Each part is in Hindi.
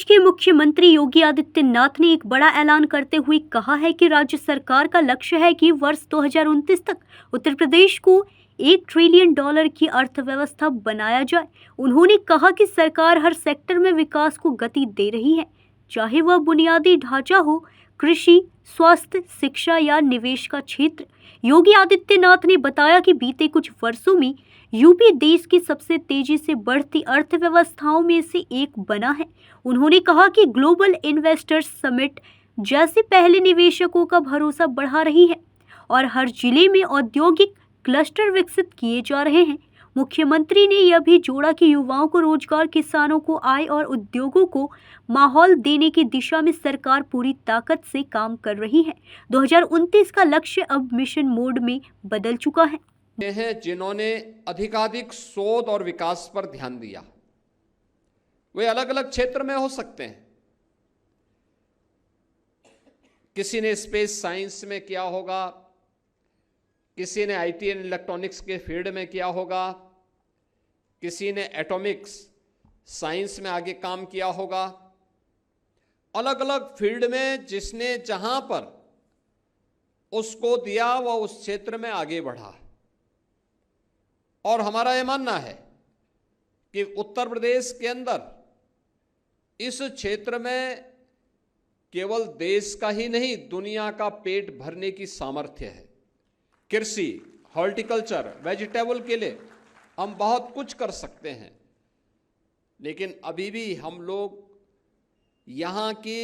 प्रदेश के मुख्यमंत्री योगी आदित्यनाथ ने एक बड़ा ऐलान करते हुए कहा है कि राज्य सरकार का लक्ष्य है कि वर्ष 2029 तक उत्तर प्रदेश को $1 ट्रिलियन की अर्थव्यवस्था बनाया जाए। उन्होंने कहा कि सरकार हर सेक्टर में विकास को गति दे रही है, चाहे वह बुनियादी ढांचा हो, कृषि, स्वास्थ्य, शिक्षा या निवेश का क्षेत्र। योगी आदित्यनाथ ने बताया कि बीते कुछ वर्षों में यूपी देश की सबसे तेजी से बढ़ती अर्थव्यवस्थाओं में से एक बना है। उन्होंने कहा कि ग्लोबल इन्वेस्टर्स समिट जैसे पहले निवेशकों का भरोसा बढ़ा रही है और हर जिले में औद्योगिक क्लस्टर विकसित किए जा रहे हैं। मुख्यमंत्री ने यह भी जोड़ा कि युवाओं को रोजगार, किसानों को आय और उद्योगों को माहौल देने की दिशा में सरकार पूरी ताकत से काम कर रही है। 2029 का लक्ष्य अब मिशन मोड में बदल चुका है। हैं जिन्होंने अधिकाधिक शोध और विकास पर ध्यान दिया। वे अलग अलग क्षेत्र में हो सकते हैं। किसी ने स्पेस साइंस में किया होगा, किसी ने आईटी एंड इलेक्ट्रॉनिक्स के फील्ड में किया होगा, किसी ने एटॉमिक्स साइंस में आगे काम किया होगा। अलग अलग फील्ड में जिसने जहां पर उसको दिया वह उस क्षेत्र में आगे बढ़ा। और हमारा यह मानना है कि उत्तर प्रदेश के अंदर इस क्षेत्र में केवल देश का ही नहीं, दुनिया का पेट भरने की सामर्थ्य है। कृषि, हॉर्टिकल्चर, वेजिटेबल के लिए हम बहुत कुछ कर सकते हैं, लेकिन अभी भी हम लोग यहाँ की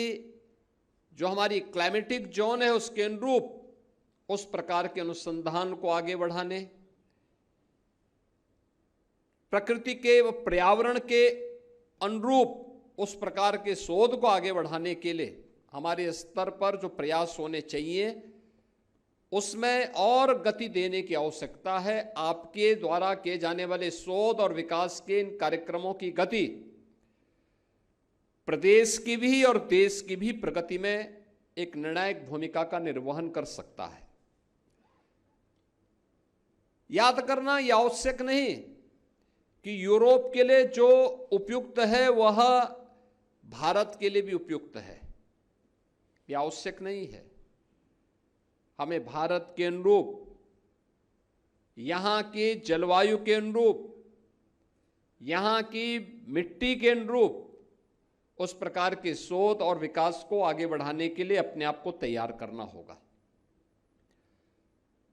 जो हमारी क्लाइमेटिक जोन है उसके अनुरूप उस प्रकार के अनुसंधान को आगे बढ़ाने, प्रकृति के व पर्यावरण के अनुरूप उस प्रकार के शोध को आगे बढ़ाने के लिए हमारे स्तर पर जो प्रयास होने चाहिए उसमें और गति देने की आवश्यकता है। आपके द्वारा किए जाने वाले शोध और विकास के इन कार्यक्रमों की गति प्रदेश की भी और देश की भी प्रगति में एक निर्णायक भूमिका का निर्वहन कर सकता है। याद करना यह आवश्यक नहीं कि यूरोप के लिए जो उपयुक्त है वह भारत के लिए भी उपयुक्त है, यह आवश्यक नहीं है। हमें भारत के अनुरूप, यहाँ की जलवायु के अनुरूप, यहाँ की मिट्टी के अनुरूप उस प्रकार के शोध और विकास को आगे बढ़ाने के लिए अपने आप को तैयार करना होगा।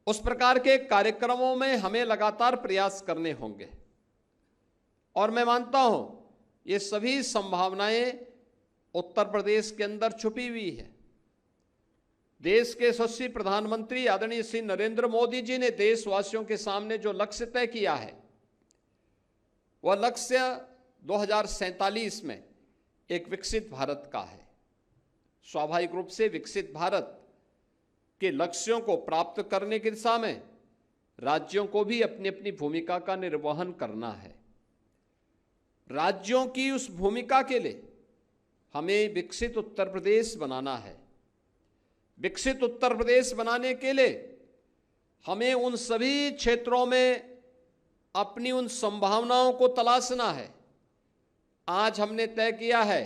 उस प्रकार के कार्यक्रमों में हमें लगातार प्रयास करने होंगे और मैं मानता हूं ये सभी संभावनाएं उत्तर प्रदेश के अंदर छुपी हुई है। देश के यशस्वी प्रधानमंत्री आदरणीय श्री नरेंद्र मोदी जी ने देशवासियों के सामने जो लक्ष्य तय किया है वह लक्ष्य 2047 में एक विकसित भारत का है। स्वाभाविक रूप से विकसित भारत के लक्ष्यों को प्राप्त करने की दिशा में राज्यों को भी अपनी अपनी भूमिका का निर्वहन करना है। राज्यों की उस भूमिका के लिए हमें विकसित उत्तर प्रदेश बनाना है। विकसित उत्तर प्रदेश बनाने के लिए हमें उन सभी क्षेत्रों में अपनी उन संभावनाओं को तलाशना है। आज हमने तय किया है,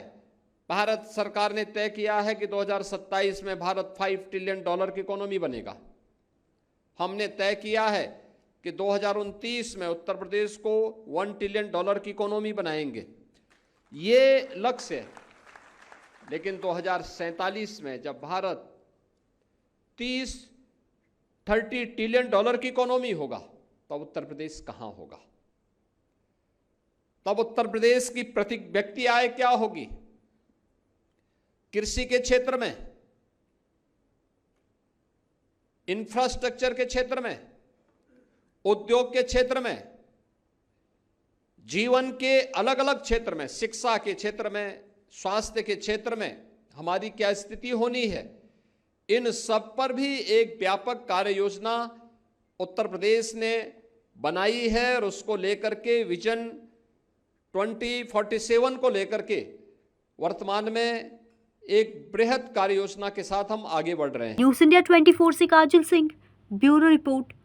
भारत सरकार ने तय किया है कि 2027 में भारत $5 ट्रिलियन की इकोनॉमी बनेगा। हमने तय किया है कि 2029 में उत्तर प्रदेश को $1 ट्रिलियन की इकोनॉमी बनाएंगे। ये लक्ष्य है, लेकिन 2047 में जब भारत 30 ट्रिलियन की इकोनॉमी होगा तब उत्तर प्रदेश कहां होगा? तब उत्तर प्रदेश की प्रति व्यक्ति आय क्या होगी? कृषि के क्षेत्र में, इंफ्रास्ट्रक्चर के क्षेत्र में, उद्योग के क्षेत्र में, जीवन के अलग अलग क्षेत्र में, शिक्षा के क्षेत्र में, स्वास्थ्य के क्षेत्र में हमारी क्या स्थिति होनी है, इन सब पर भी एक व्यापक कार्य योजना उत्तर प्रदेश ने बनाई है और उसको लेकर के विजन 2047 को लेकर के वर्तमान में एक बृहद कार्य योजना के साथ हम आगे बढ़ रहे हैं। न्यूज़ इंडिया 24 से काजल सिंह, ब्यूरो रिपोर्ट।